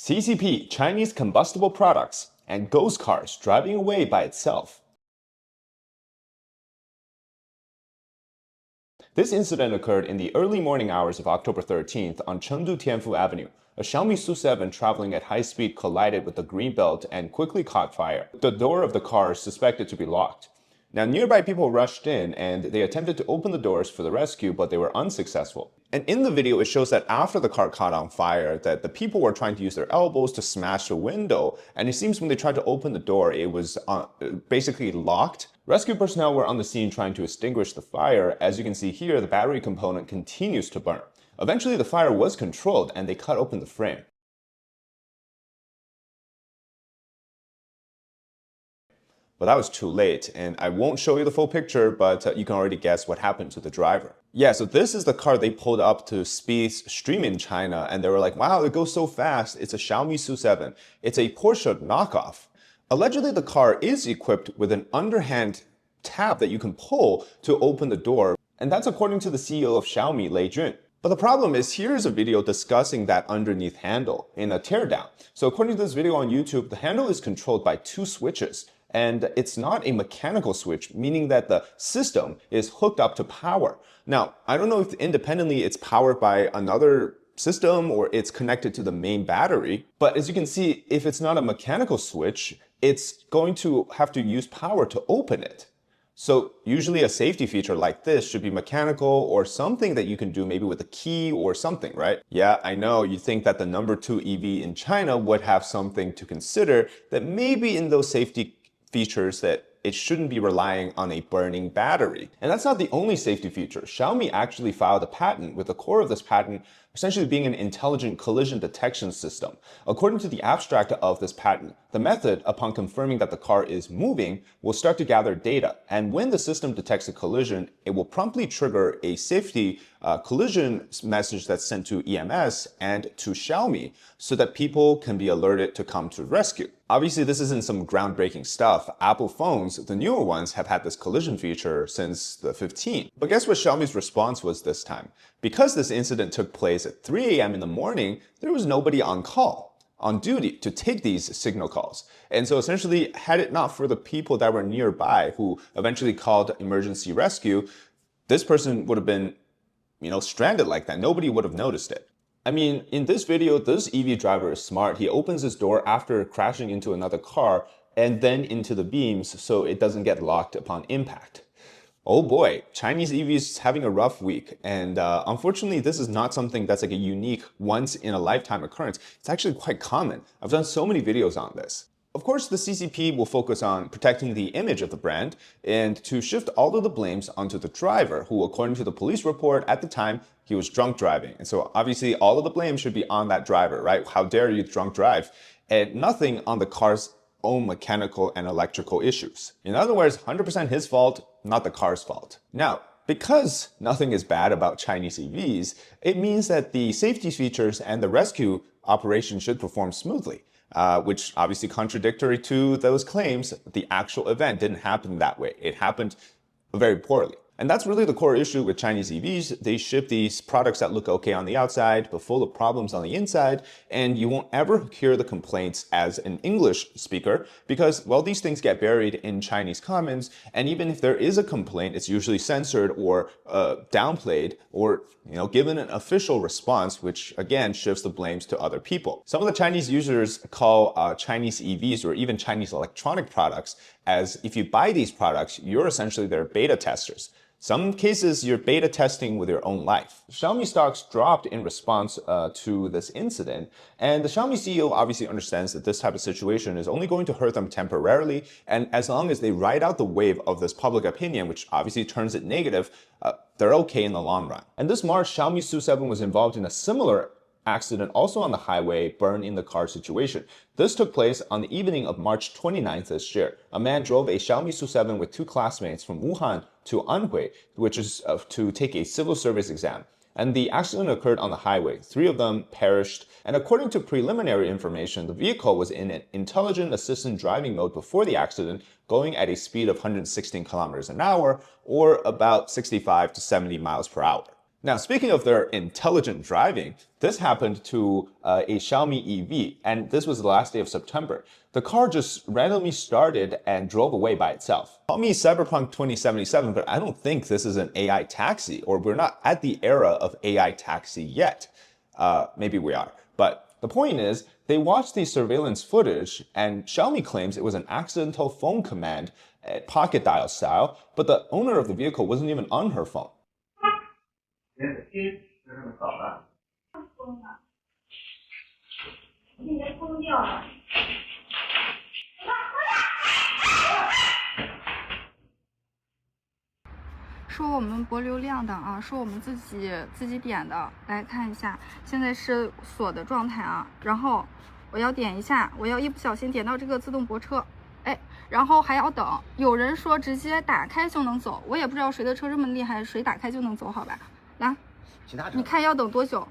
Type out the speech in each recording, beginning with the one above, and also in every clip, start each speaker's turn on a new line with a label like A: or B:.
A: CCP, Chinese combustible products, and ghost cars driving away by itself. This incident occurred in the early morning hours of October 13th on Chengdu Tianfu Avenue. A Xiaomi SU7 traveling at high speed collided with the green belt and quickly caught fire. The door of the car is suspected to be locked. Now, nearby people rushed in and they attempted to open the doors for the rescue, but they were unsuccessful. And in the video, it shows that after the car caught on fire, that the people were trying to use their elbows to smash the window. And it seems when they tried to open the door, it was basically locked. Rescue personnel were on the scene trying to extinguish the fire. As you can see here, the battery component continues to burn. Eventually, the fire was controlled and they cut open the frame. But that was too late, and I won't show you the full picture, but you can already guess what happened to the driver. Yeah, so this is the car they pulled up to stream in China, and they were like, wow, it goes so fast. It's a Xiaomi SU7. It's a Porsche knockoff. Allegedly, the car is equipped with an underhand tab that you can pull to open the door, and that's according to the CEO of Xiaomi, Lei Jun. But the problem is, here's a video discussing that underneath handle in a teardown. So according to this video on YouTube, the handle is controlled by two switches. And it's not a mechanical switch, meaning that the system is hooked up to power. Now, I don't know if independently it's powered by another system or it's connected to the main battery. But as you can see, if it's not a mechanical switch, it's going to have to use power to open it. So usually a safety feature like this should be mechanical or something that you can do maybe with a key or something, right? Yeah, I know you think that the number 2 EV in China would have something to consider, that maybe in those safety features that it shouldn't be relying on a burning battery. And that's not the only safety feature. Xiaomi actually filed a patent, with the core of this patent essentially being an intelligent collision detection system. According to the abstract of this patent, the method, upon confirming that the car is moving, will start to gather data. And when the system detects a collision, it will promptly trigger a safety collision message that's sent to EMS and to Xiaomi so that people can be alerted to come to rescue. Obviously, this isn't some groundbreaking stuff. Apple phones, the newer ones, have had this collision feature since the 15. But guess what Xiaomi's response was this time? Because this incident took place at 3 a.m. in the morning, there was nobody on call, on duty to take these signal calls. And so essentially, had it not for the people that were nearby who eventually called emergency rescue, this person would have been, stranded like that. Nobody would have noticed it. I mean, in this video, this EV driver is smart. He opens his door after crashing into another car and then into the beams so it doesn't get locked upon impact. Oh boy, Chinese EVs having a rough week. And unfortunately, this is not something that's like a unique once in a lifetime occurrence. It's actually quite common. I've done so many videos on this. Of course, the CCP will focus on protecting the image of the brand and to shift all of the blames onto the driver, who, according to the police report at the time, he was drunk driving. And so obviously all of the blame should be on that driver, right? How dare you drunk drive? And nothing on the car's own mechanical and electrical issues. In other words, 100% his fault, not the car's fault. Now, because nothing is bad about Chinese EVs, it means that the safety features and the rescue operation should perform smoothly. Which obviously contradictory to those claims. The actual event didn't happen that way. It happened very poorly. And that's really the core issue with Chinese EVs. They ship these products that look okay on the outside, but full of problems on the inside. And you won't ever hear the complaints as an English speaker because, well, these things get buried in Chinese comments. And even if there is a complaint, it's usually censored or downplayed or, given an official response, which again shifts the blames to other people. Some of the Chinese users call Chinese EVs or even Chinese electronic products as if you buy these products, you're essentially their beta testers. Some cases, you're beta testing with your own life. Xiaomi stocks dropped in response to this incident, and the Xiaomi CEO obviously understands that this type of situation is only going to hurt them temporarily, and as long as they ride out the wave of this public opinion, which obviously turns it negative, they're okay in the long run. And this March, Xiaomi SU7 was involved in a similar accident also on the highway, burn in the car situation. This took place on the evening of March 29th this year. A man drove a Xiaomi SU7 with two classmates from Wuhan to Anhui, which is to take a civil service exam. And the accident occurred on the highway. 3 of them perished. And according to preliminary information, the vehicle was in an intelligent assistant driving mode before the accident, going at a speed of 116 kilometers an hour or about 65 to 70 miles per hour. Now, speaking of their intelligent driving, this happened to a Xiaomi EV, and this was the last day of September. The car just randomly started and drove away by itself. Call me Cyberpunk 2077, but I don't think this is an AI taxi, or we're not at the era of AI taxi yet. Maybe we are. But the point is, they watched the surveillance footage, and Xiaomi claims it was an accidental phone command, pocket dial style, but the owner of the vehicle wasn't even on her phone.
B: 说我们博流量的啊，说我们自己点的，来看一下，现在是锁的状态啊，然后我要点一下，我要一不小心点到这个自动泊车，哎，然后还要等，有人说直接打开就能走，我也不知道谁的车这么厉害，谁打开就能走，好吧？来，你看要等多久？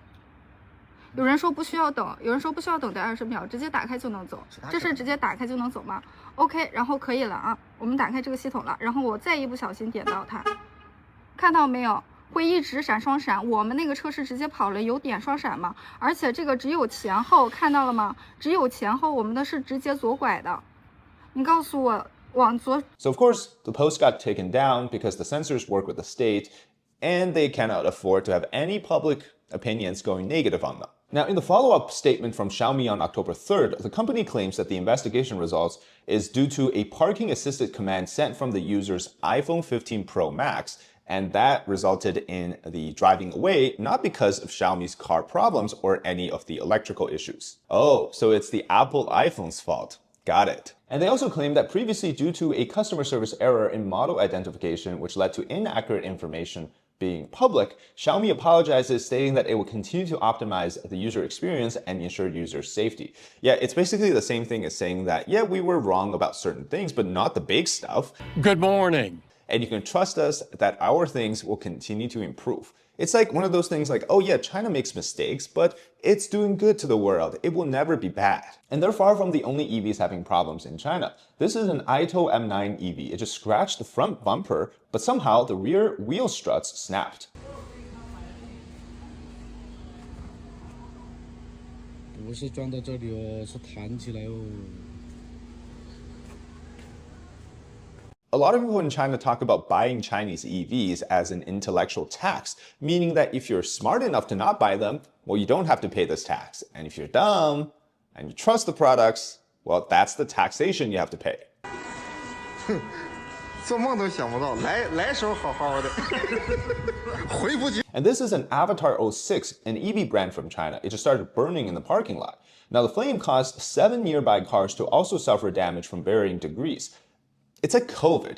B: 有人说不需要等，有人说不需要等待20秒，直接打开就能走。这是直接打开就能走吗 ？OK， 然后可以了啊，我们打开这个系统了，然后我再一不小心点到它，看到没有？会一直闪双闪。我们那个车是直接跑了，有点双闪吗？而且这个只有前后，看到了吗？只有前后，我们的是直接左拐的。你告诉我往左。
A: So of course, the post got taken down because the censors work with the state, and they cannot afford to have any public opinions going negative on them. Now, in the follow-up statement from Xiaomi on October 3rd, the company claims that the investigation results is due to a parking assisted command sent from the user's iPhone 15 Pro Max, and that resulted in the driving away, not because of Xiaomi's car problems or any of the electrical issues. Oh, so it's the Apple iPhone's fault. Got it. And they also claim that previously, due to a customer service error in model identification, which led to inaccurate information being public, Xiaomi apologizes, stating that it will continue to optimize the user experience and ensure user safety. Yeah, it's basically the same thing as saying that, yeah, we were wrong about certain things, but not the big stuff.
C: Good morning.
A: And you can trust us that our things will continue to improve. It's like one of those things like, oh yeah, China makes mistakes, but it's doing good to the world. It will never be bad. And they're far from the only EVs having problems in China. This is an Aito M9 EV. It just scratched the front bumper, but somehow the rear wheel struts snapped.
D: 不是装到这里哦，是弹起来哦。
A: A lot of people in China talk about buying Chinese EVs as an intellectual tax, meaning that if you're smart enough to not buy them, well, you don't have to pay this tax. And if you're dumb and you trust the products, well, that's the taxation you have to pay.
E: 做梦都想不到，来手好好的，回不去。
A: And this is an Avatar 06, an EV brand from China. It just started burning in the parking lot. Now, the flame caused 7 nearby cars to also suffer damage from varying degrees. It's like COVID.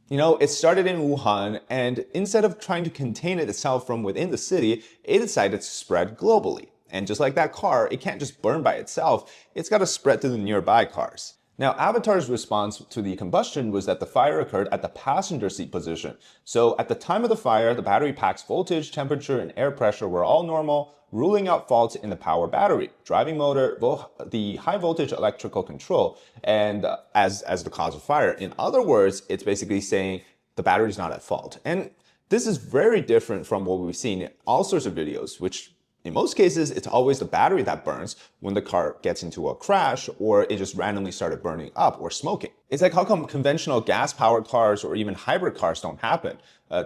A: You know, it started in Wuhan, and instead of trying to contain it itself from within the city, it decided to spread globally. And just like that car, it can't just burn by itself, it's got to spread to the nearby cars. Now, Avatar's response to the combustion was that the fire occurred at the passenger seat position. So at the time of the fire, the battery pack's voltage, temperature, and air pressure were all normal, ruling out faults in the power battery, driving motor, the high voltage electrical control, and as the cause of fire. In other words, it's basically saying the battery's not at fault. And this is very different from what we've seen in all sorts of videos, which in most cases, it's always the battery that burns when the car gets into a crash or it just randomly started burning up or smoking. It's like, how come conventional gas-powered cars or even hybrid cars don't happen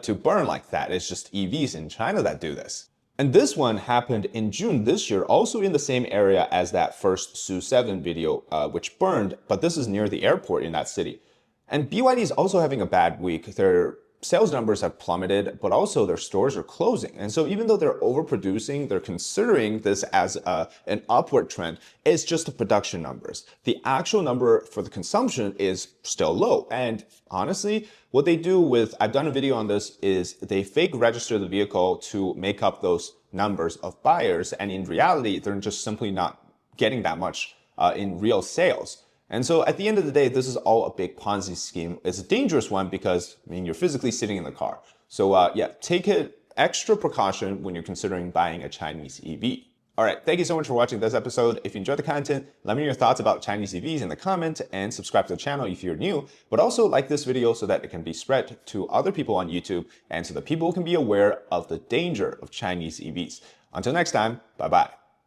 A: to burn like that? It's just EVs in China that do this. And this one happened in June this year, also in the same area as that first Su7 video, which burned, but this is near the airport in that city. And BYD is also having a bad week. Their sales numbers have plummeted, but also their stores are closing. And so even though they're overproducing, they're considering this as an upward trend. It's just the production numbers. The actual number for the consumption is still low. And honestly, what they do with, I've done a video on this, is they fake register the vehicle to make up those numbers of buyers. And in reality, they're just simply not getting that much in real sales. And so at the end of the day, this is all a big Ponzi scheme. It's a dangerous one because, I mean, you're physically sitting in the car. So yeah, take extra precaution when you're considering buying a Chinese EV. All right, thank you so much for watching this episode. If you enjoyed the content, let me know your thoughts about Chinese EVs in the comment and subscribe to the channel if you're new, but also like this video so that it can be spread to other people on YouTube and so that people can be aware of the danger of Chinese EVs. Until next time, bye-bye.